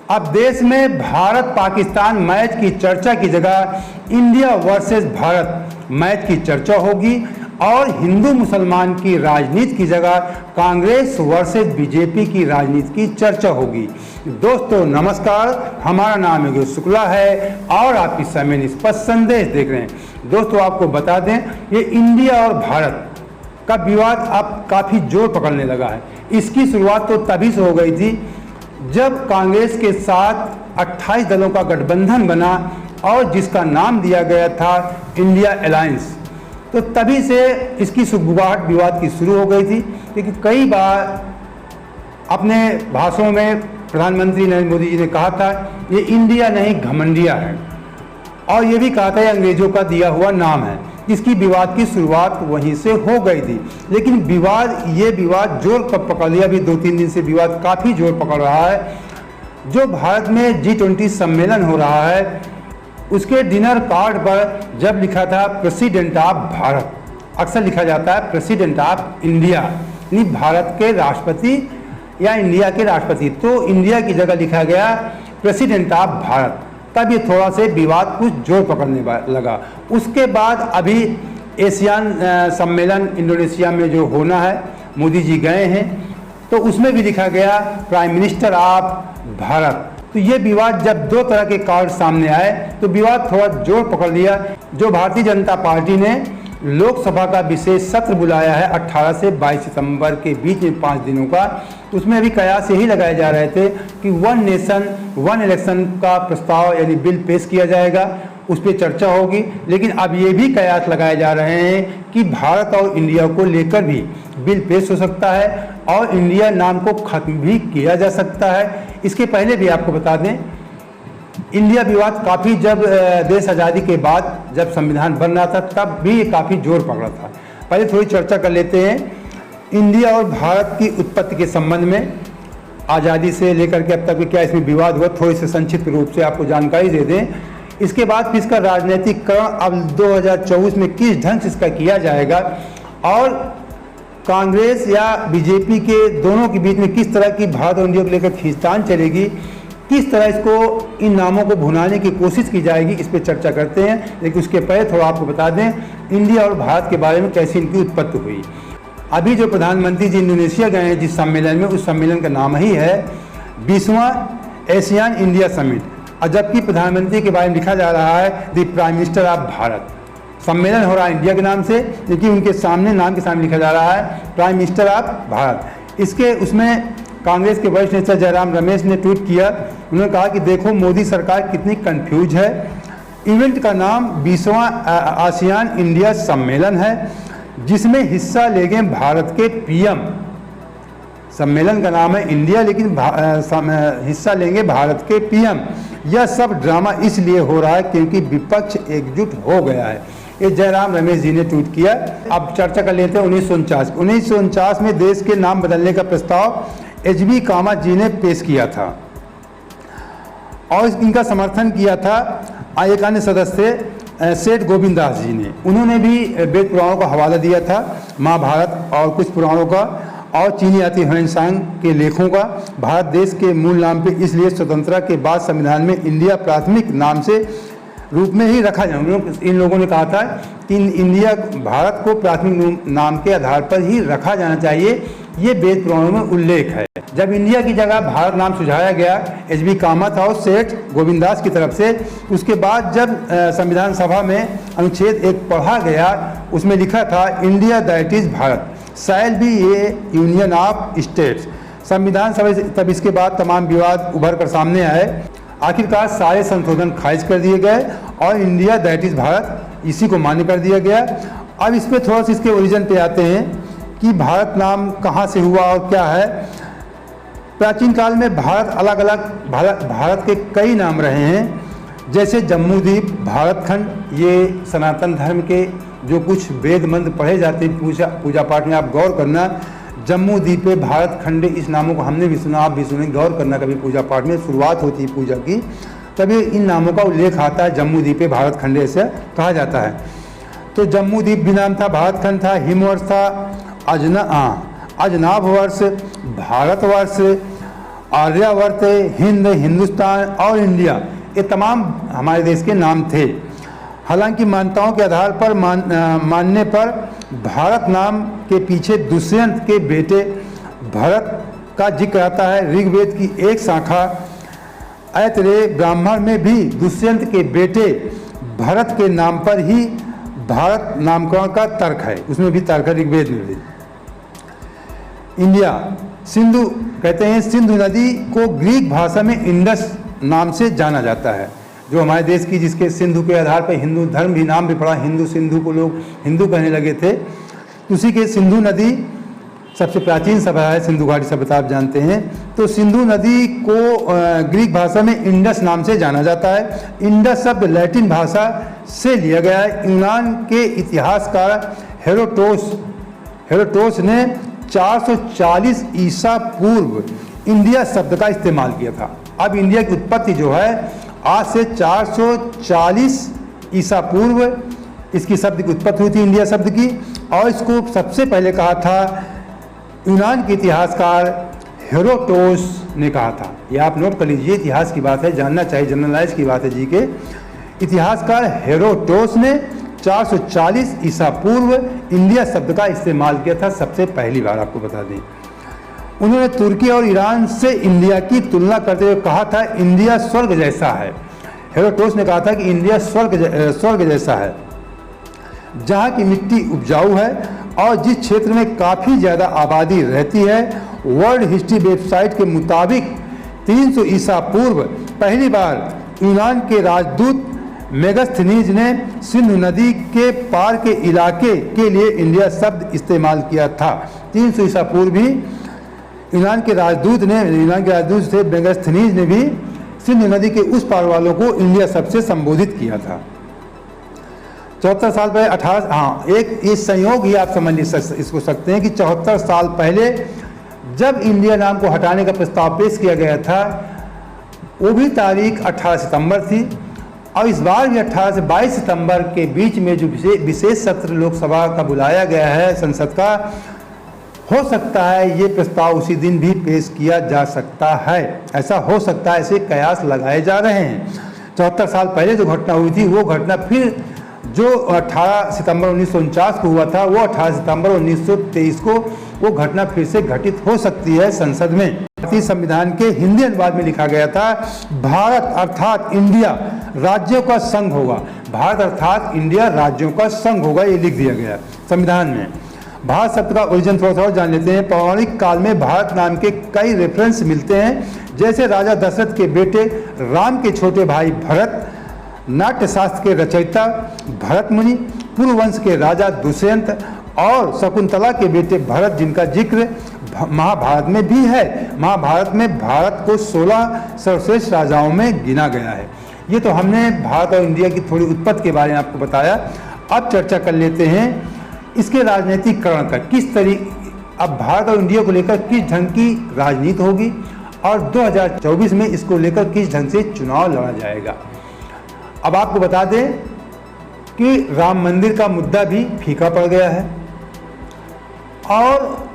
अब देश में भारत पाकिस्तान मैच की चर्चा की जगह इंडिया वर्सेस भारत मैच की चर्चा होगी और हिंदू मुसलमान की राजनीति की जगह कांग्रेस वर्सेस बीजेपी की राजनीति की चर्चा होगी। दोस्तों नमस्कार, हमारा नाम योगेश शुक्ला है और आप इस समय निष्पक्ष संदेश देख रहे हैं। दोस्तों आपको बता दें, ये इंडिया और भारत का विवाद अब काफ़ी जोर पकड़ने लगा है। इसकी शुरुआत तो तभी से हो गई थी जब कांग्रेस के साथ 28 दलों का गठबंधन बना और जिसका नाम दिया गया था इंडिया अलायंस। तो तभी से इसकी सुगबुगाहट विवाद की शुरू हो गई थी, क्योंकि कई बार अपने भाषणों में प्रधानमंत्री नरेंद्र मोदी जी ने कहा था ये इंडिया नहीं घमंडिया है, और ये भी कहा था ये अंग्रेजों का दिया हुआ नाम है। इसकी विवाद की शुरुआत वहीं से हो गई थी, लेकिन ये विवाद जोर कब पकड़ लिया। अभी 2-3 दिन से विवाद काफ़ी जोर पकड़ रहा है। जो भारत में G20 सम्मेलन हो रहा है, उसके डिनर कार्ड पर जब लिखा था प्रेसिडेंट ऑफ भारत, अक्सर लिखा जाता है प्रेसिडेंट ऑफ इंडिया, यानी भारत के राष्ट्रपति या इंडिया के राष्ट्रपति, तो इंडिया की जगह लिखा गया प्रेसिडेंट ऑफ भारत। तब ये थोड़ा से विवाद कुछ जोर पकड़ने लगा। उसके बाद अभी एशियान सम्मेलन इंडोनेशिया में जो होना है, मोदी जी गए हैं, तो उसमें भी लिखा गया प्राइम मिनिस्टर ऑफ भारत। तो ये विवाद जब दो तरह के कार्ड सामने आए तो विवाद थोड़ा जोर पकड़ लिया। जो भारतीय जनता पार्टी ने लोकसभा का विशेष सत्र बुलाया है 18 से 22 सितंबर के बीच में 5 दिनों का, उसमें अभी कयास यही लगाए जा रहे थे कि वन नेशन वन इलेक्शन का प्रस्ताव यानी बिल पेश किया जाएगा, उस पर चर्चा होगी। लेकिन अब ये भी कयास लगाए जा रहे हैं कि भारत और इंडिया को लेकर भी बिल पेश हो सकता है और इंडिया नाम को खत्म भी किया जा सकता है। इसके पहले भी आपको बता दें, इंडिया विवाद काफ़ी जब देश आज़ादी के बाद जब संविधान बन रहा था तब भी ये काफ़ी जोर पकड़ा था। पहले थोड़ी चर्चा कर लेते हैं इंडिया और भारत की उत्पत्ति के संबंध में। आज़ादी से लेकर के अब तक क्या इसमें विवाद हुआ, थोड़ी से संक्षिप्त रूप से आपको जानकारी दे दें। इसके बाद फिर इसका राजनीतिकरण अब 2024 में किस ढंग से इसका किया जाएगा और कांग्रेस या बीजेपी के दोनों के बीच में किस तरह की भारत और इंडिया को लेकर खींचतान चलेगी, किस तरह इसको इन नामों को भुनाने की कोशिश की जाएगी, इस पर चर्चा करते हैं। लेकिन उसके पहले थोड़ा आपको बता दें इंडिया और भारत के बारे में कैसे इनकी उत्पत्ति हुई। अभी जो प्रधानमंत्री जी इंडोनेशिया गए हैं जिस सम्मेलन में, उस सम्मेलन का नाम ही है 20वां एशियान इंडिया समिट, और जबकि प्रधानमंत्री के बारे में लिखा जा रहा है the prime minister of Bharat. सम्मेलन हो रहा है इंडिया के नाम से, लेकिन उनके सामने नाम के सामने लिखा जा रहा है प्राइम मिनिस्टर ऑफ भारत। उसमें कांग्रेस के वरिष्ठ नेता जयराम रमेश ने ट्वीट किया। उन्होंने कहा कि देखो मोदी सरकार कितनी कंफ्यूज है। इवेंट का नाम 20वां आसियान इंडिया सम्मेलन है जिसमें हिस्सा लेंगे भारत के पीएम। सम्मेलन का नाम है इंडिया, लेकिन हिस्सा लेंगे भारत के पीएम। यह सब ड्रामा इसलिए हो रहा है क्योंकि विपक्ष एकजुट हो गया है। ये जयराम रमेश जी ने ट्वीट किया। अब चर्चा कर लेते हैं 1949 में देश के नाम बदलने का प्रस्ताव HB कामा जी ने पेश किया था और इनका समर्थन किया था एक अन्य सदस्य सेठ गोविंद दास जी ने। उन्होंने भी वेद पुराणों का हवाला दिया था, महाभारत और कुछ पुराणों का और चीनी यात्री ह्वेनसांग के लेखों का। भारत देश के मूल नाम पे इसलिए स्वतंत्रता के बाद संविधान में इंडिया प्राथमिक नाम से रूप में ही रखा जाए। इन लोगों ने कहा था कि इंडिया भारत को प्राथमिक नाम के आधार पर ही रखा जाना चाहिए, ये वेद पुराणों में उल्लेख है। जब इंडिया की जगह भारत नाम सुझाया गया HB कामत और सेठ गोविंदास की तरफ से, उसके बाद जब संविधान सभा में अनुच्छेद 1 पढ़ा गया, उसमें लिखा था India that is Bharat shall be A union of states. संविधान सभा तब इसके बाद तमाम विवाद उभर कर सामने आए। आखिरकार सारे संशोधन खारिज कर दिए गए और इंडिया दैट इज भारत इसी को मान्य कर दिया गया। अब इस पर थोड़ा सा इसके ओरिजिन पे आते हैं कि भारत नाम कहाँ से हुआ और क्या है। प्राचीन काल में भारत के कई नाम रहे हैं, जैसे जम्मू द्वीप, भारत खंड। ये सनातन धर्म के जो कुछ वेद मंत्र पढ़े जाते हैं पूजा पाठ में, आप गौर करना, जम्मू द्वीपे भारत खंडे, इस नामों को हमने भी सुना, आप भी सुने, गौर करना कभी पूजा पाठ में शुरुआत होती है पूजा की, तभी इन नामों का उल्लेख आता है। जम्मू द्वीपे भारत खंडे ऐसे कहा जाता है। तो जम्मू द्वीप भी नाम था, भारत खंड था, हिमवर्ष था, अजनाभ वर्ष, भारतवर्ष, आर्यावर्त, हिंद, हिंदुस्तान और इंडिया, ये तमाम हमारे देश के नाम थे। हालांकि मान्यताओं के आधार पर मानने पर भारत नाम के पीछे दुष्यंत के बेटे भरत का जिक्र आता है। ऋग्वेद की एक शाखा ऐतरेय ब्राह्मण में भी दुष्यंत के बेटे भरत के नाम पर ही भारत नामकरण का तर्क है, उसमें भी तर्क है ऋग्वेद में भी। इंडिया, सिंधु कहते हैं, सिंधु नदी को ग्रीक भाषा में इंडस नाम से जाना जाता है, जो हमारे देश की, जिसके सिंधु के आधार पर हिंदू धर्म भी नाम भी पड़ा, हिंदू सिंधु को लोग हिंदू कहने लगे थे। उसी के सिंधु नदी सबसे प्राचीन सभ्यता है, सिंधु घाटी सभ्यता आप जानते हैं। तो सिंधु नदी को ग्रीक भाषा में इंडस नाम से जाना जाता है। इंडस शब्द लैटिन भाषा से लिया गया है। यूनान के इतिहासकार हेरोडोटस ने 440 ईसा पूर्व इंडिया शब्द का इस्तेमाल किया था। अब इंडिया की उत्पत्ति जो है आज से 440 ईसा पूर्व इसकी शब्द की उत्पत्ति हुई थी, इंडिया शब्द की। और इसको सबसे पहले कहा था यूनान के इतिहासकार हेरोडोटस ने कहा था। ये आप नोट कर लीजिए, इतिहास की बात है, जानना चाहिए, जनरलाइज की बात है जी के। इतिहासकार हेरोडोटस ने 440 ईसा पूर्व इंडिया शब्द का इस्तेमाल किया था सबसे पहली बार, आपको बता दें। उन्होंने तुर्की और ईरान से इंडिया की तुलना करते हुए कहा था इंडिया स्वर्ग जैसा है। हेरोडोटस ने कहा था कि इंडिया स्वर्ग जैसा है, जहाँ की मिट्टी उपजाऊ है और जिस क्षेत्र में काफ़ी ज़्यादा आबादी रहती है। वर्ल्ड हिस्ट्री वेबसाइट के मुताबिक 300 ईसा पूर्व पहली बार यूनान के राजदूत मेगास्थनीज ने सिंधु नदी के पार के इलाके के लिए इंडिया शब्द इस्तेमाल किया था। 300 ईसा पूर्व भी यूनान के राजदूत थे मेगास्थनीज ने भी सिंधु नदी के उस पार वालों को इंडिया शब्द से संबोधित किया था। 74 साल पहले एक ये संयोग ही आप समझ इसको सकते हैं कि 74 साल पहले जब इंडिया नाम को हटाने का प्रस्ताव पेश किया गया था, वो भी तारीख 18 सितंबर थी। और इस बार भी 18 से 22 सितंबर के बीच में जो विशेष सत्र लोकसभा का बुलाया गया है संसद का, हो सकता है ये प्रस्ताव उसी दिन भी पेश किया जा सकता है। ऐसा हो सकता है, ऐसे कयास लगाए जा रहे हैं। 74 साल पहले जो घटना हुई थी वो घटना फिर जो 18 सितंबर 1949 को हुआ था, वो 18 सितंबर 1923 को वो घटना फिर से घटित हो सकती है संसद में। भारतीय संविधान के हिंदी अनुवाद में लिखा गया था, भारत अर्थात इंडिया राज्यों का संघ होगा। भारत अर्थात इंडिया राज्यों का संघ होगा, ये लिख दिया गया संविधान में। भारत शब्द का ओरिजिन थोड़ा और जान लेते हैं। पौराणिक काल में भारत नाम के कई रेफरेंस मिलते हैं, जैसे राजा दशरथ के बेटे राम के छोटे भाई भरत, नाट्यशास्त्र के रचयिता भरत मुनि, पूर्ववंश के राजा दुष्यंत और शकुंतला के बेटे भरत, जिनका जिक्र महाभारत में भी है। महाभारत में भारत को 16 सर्वश्रेष्ठ राजाओं में गिना गया है। ये तो हमने भारत और इंडिया की थोड़ी उत्पत्ति के बारे में आपको बताया। अब चर्चा कर लेते हैं इसके राजनीतिकरण का, किस तरीके अब भारत और इंडिया को लेकर किस ढंग की राजनीति होगी और 2024 में इसको लेकर किस ढंग से चुनाव लड़ा जाएगा। अब आपको बता दें कि राम मंदिर का मुद्दा भी फीका पड़ गया है और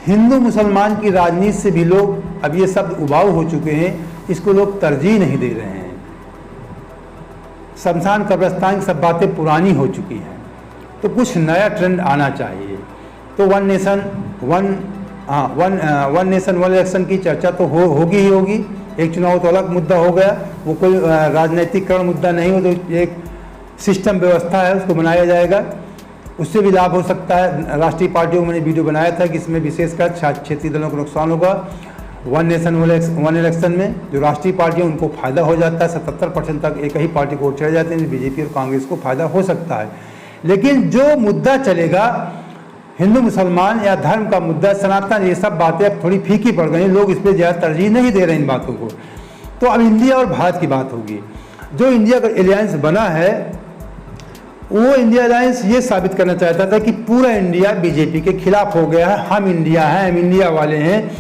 हिंदू मुसलमान की राजनीति से भी लोग अब ये शब्द उबाऊ हो चुके हैं, इसको लोग तरजीह नहीं दे रहे हैं। शमशान कब्रिस्तान की सब बातें पुरानी हो चुकी हैं, तो कुछ नया ट्रेंड आना चाहिए। तो वन नेशन वन इलेक्शन की चर्चा तो होगी ही होगी। एक चुनाव तो अलग मुद्दा हो गया, वो कोई राजनीतिकरण मुद्दा नहीं हो, तो एक सिस्टम व्यवस्था है, उसको बनाया जाएगा, उससे भी लाभ हो सकता है। राष्ट्रीय पार्टियों को मैंने वीडियो बनाया था कि इसमें विशेषकर क्षेत्रीय दलों को नुकसान होगा। वन नेशन वन इलेक्शन में जो राष्ट्रीय पार्टियाँ उनको फ़ायदा हो जाता है, 77% तक एक ही पार्टी को वोट चढ़ जाते हैं, बीजेपी और कांग्रेस को फ़ायदा हो सकता है। लेकिन जो मुद्दा चलेगा हिंदू मुसलमान या धर्म का मुद्दा, सनातन, ये सब बातें अब थोड़ी फीकी पड़ गई, लोग इस पर ज़्यादा तरजीह नहीं दे रहे इन बातों को। तो अब इंडिया और भारत की बात होगी। जो इंडिया का एलायंस बना है, वो इंडिया अलायंस ये साबित करना चाहता था कि पूरा इंडिया बीजेपी के खिलाफ हो गया है। हम इंडिया हैं, हम इंडिया वाले हैं,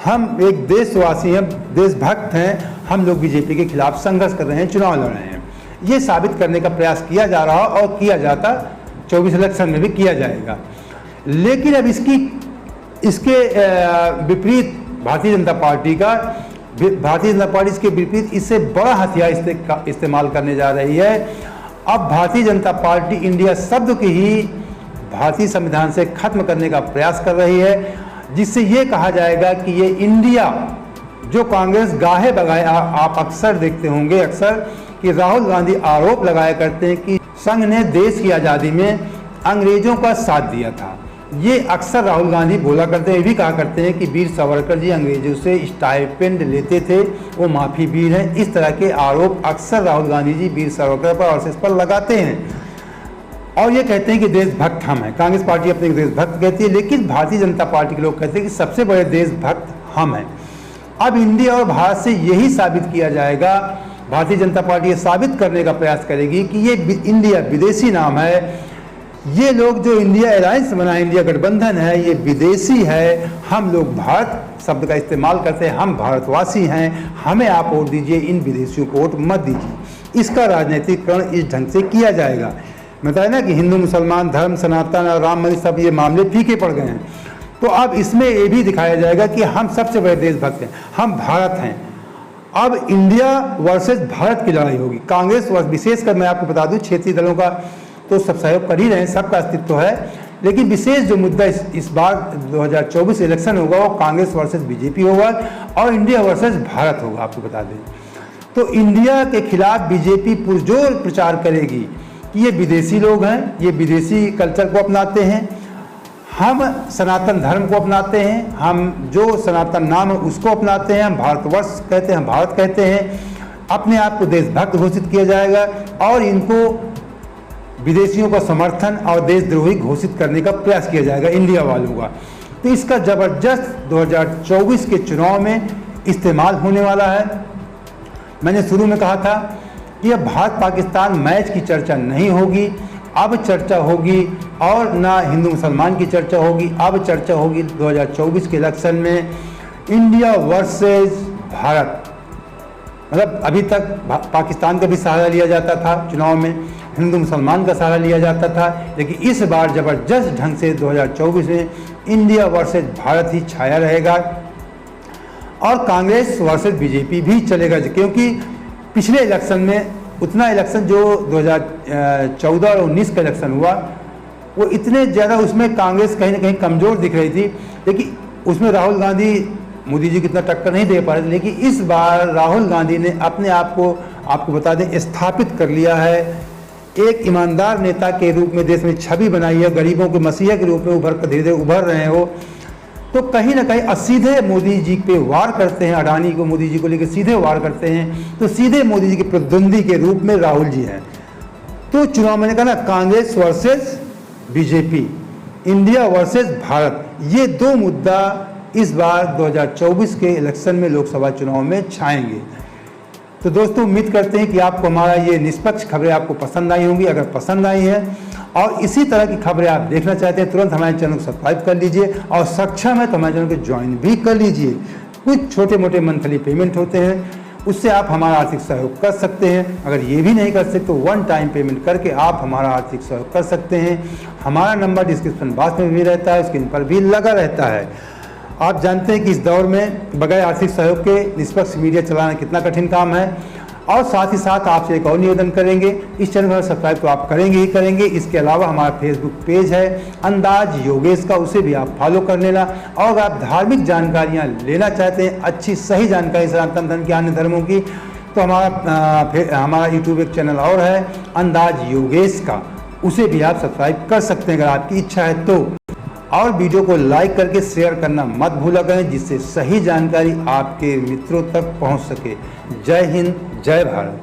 हम एक देशवासी हैं, देशभक्त हैं, हम लोग बीजेपी के खिलाफ संघर्ष कर रहे हैं, चुनाव लड़ रहे हैं। ये साबित करने का प्रयास किया जा रहा और किया जाता, 24 इलेक्शन में भी किया जाएगा। लेकिन अब इसके विपरीत भारतीय जनता पार्टी इसके विपरीत इससे बड़ा हथियार इस्तेमाल करने जा रही है। अब भारतीय जनता पार्टी इंडिया शब्द की ही भारतीय संविधान से खत्म करने का प्रयास कर रही है, जिससे ये कहा जाएगा कि ये इंडिया जो कांग्रेस गाहे बगाए, आप अक्सर देखते होंगे कि राहुल गांधी आरोप लगाया करते हैं कि संघ ने देश की आज़ादी में अंग्रेजों का साथ दिया था। ये अक्सर राहुल गांधी बोला करते हैं, ये भी कहा करते हैं कि वीर सावरकर जी अंग्रेजों से स्टाइपेंड लेते थे, वो माफी वीर हैं। इस तरह के आरोप अक्सर राहुल गांधी जी वीर सावरकर पर और पर लगाते हैं और ये कहते हैं कि देशभक्त हम हैं। कांग्रेस पार्टी अपने देशभक्त कहती है, लेकिन भारतीय जनता पार्टी के लोग कहते हैं कि सबसे बड़े देशभक्त हम हैं। अब इंडिया और भारत से यही साबित किया जाएगा, भारतीय जनता पार्टी ये साबित करने का प्रयास करेगी कि ये इंडिया विदेशी नाम है। ये लोग जो इंडिया अलायंस बना है, इंडिया गठबंधन है, ये विदेशी है। हम लोग भारत शब्द का इस्तेमाल करते हैं, हम भारतवासी हैं, हमें आप वोट दीजिए, इन विदेशियों को वोट मत दीजिए। इसका राजनीतिकरण इस ढंग से किया जाएगा। बताया ना कि हिंदू मुसलमान धर्म, सनातन और राम मंदिर सब ये मामले फीके पड़ गए हैं। तो अब इसमें ये भी दिखाया जाएगा कि हम सबसे बड़े देशभक्त हैं, हम भारत हैं। अब इंडिया वर्सेस भारत की लड़ाई होगी। कांग्रेस विशेषकर मैं आपको बता दूं, क्षेत्रीय दलों का तो सब सहयोग कर ही रहे हैं, सबका अस्तित्व है, लेकिन विशेष जो मुद्दा इस बार 2024 इलेक्शन होगा वो कांग्रेस वर्सेस बीजेपी होगा और इंडिया वर्सेस भारत होगा। आपको बता दें तो इंडिया के खिलाफ बीजेपी पुरजोर प्रचार करेगी कि ये विदेशी लोग हैं, ये विदेशी कल्चर को अपनाते हैं, हम सनातन धर्म को अपनाते हैं, हम जो सनातन नाम है उसको अपनाते हैं, हम भारतवर्ष कहते हैं, हम भारत कहते हैं। अपने आप को देशभक्त घोषित किया जाएगा और इनको विदेशियों का समर्थन और देशद्रोही घोषित करने का प्रयास किया जाएगा इंडिया वालों का। तो इसका ज़बरदस्त 2024 के चुनाव में इस्तेमाल होने वाला है। मैंने शुरू में कहा था कि अब भारत पाकिस्तान मैच की चर्चा नहीं होगी, अब चर्चा होगी, और ना हिंदू मुसलमान की चर्चा होगी, अब चर्चा होगी 2024 के इलेक्शन में इंडिया वर्सेस भारत। मतलब अभी तक पाकिस्तान का भी सहारा लिया जाता था चुनाव में, हिंदू मुसलमान का सहारा लिया जाता था, लेकिन इस बार ज़बरदस्त ढंग से 2024 में इंडिया वर्सेस भारत ही छाया रहेगा और कांग्रेस वर्सेस बीजेपी भी चलेगा। क्योंकि पिछले इलेक्शन में उतना इलेक्शन जो 2014 और 19 का इलेक्शन हुआ वो इतने ज़्यादा उसमें कांग्रेस कहीं ना कहीं कमज़ोर दिख रही थी, लेकिन उसमें राहुल गांधी मोदी जी को इतना टक्कर नहीं दे पा रहे थे। लेकिन इस बार राहुल गांधी ने अपने आप को, आपको बता दें, स्थापित कर लिया है। एक ईमानदार नेता के रूप में देश में छवि बनाई है, गरीबों के मसीहा के रूप में धीरे धीरे उभर रहे हो। तो कहीं ना कहीं सीधे मोदी जी पे वार करते हैं, अडानी को मोदी जी को लेकर सीधे वार करते हैं, तो सीधे मोदी जी के प्रतिद्वंदी के रूप में राहुल जी हैं। तो चुनाव मैंने कहा ना, Congress versus BJP, India versus Bharat, ये दो मुद्दा इस बार 2024 के इलेक्शन में लोकसभा चुनाव में छाएंगे। तो दोस्तों उम्मीद करते हैं कि आपको हमारा ये निष्पक्ष खबरें आपको पसंद आई होंगी। अगर पसंद आई है और इसी तरह की खबरें आप देखना चाहते हैं, तुरंत हमारे चैनल को सब्सक्राइब कर लीजिए और सक्षम है तो हमारे चैनल को ज्वाइन भी कर लीजिए। कुछ छोटे मोटे मंथली पेमेंट होते हैं, उससे आप हमारा आर्थिक सहयोग कर सकते हैं। अगर ये भी नहीं कर सकते तो वन टाइम पेमेंट करके आप हमारा आर्थिक सहयोग कर सकते हैं। हमारा नंबर डिस्क्रिप्शन बॉक्स में भी रहता है, स्क्रीन पर भी लगा रहता है। आप जानते हैं कि इस दौर में बगैर आर्थिक सहयोग के निष्पक्ष मीडिया चलाना कितना कठिन काम है। और साथ ही साथ आपसे एक और निवेदन करेंगे, इस चैनल पर सब्सक्राइब तो आप करेंगे ही करेंगे, इसके अलावा हमारा फेसबुक पेज है अंदाज योगेश का, उसे भी आप फॉलो कर लेना। और अगर आप धार्मिक जानकारियाँ लेना चाहते हैं, अच्छी सही जानकारी सनातन धर्म के अन्य धर्मों की, तो हमारा यूट्यूब एक चैनल और है अंदाज योगेश का, उसे भी आप सब्सक्राइब कर सकते हैं अगर आपकी इच्छा है तो। और वीडियो को लाइक करके शेयर करना मत भूला करें, जिससे सही जानकारी आपके मित्रों तक पहुंच सके। जय हिंद, जय भारत।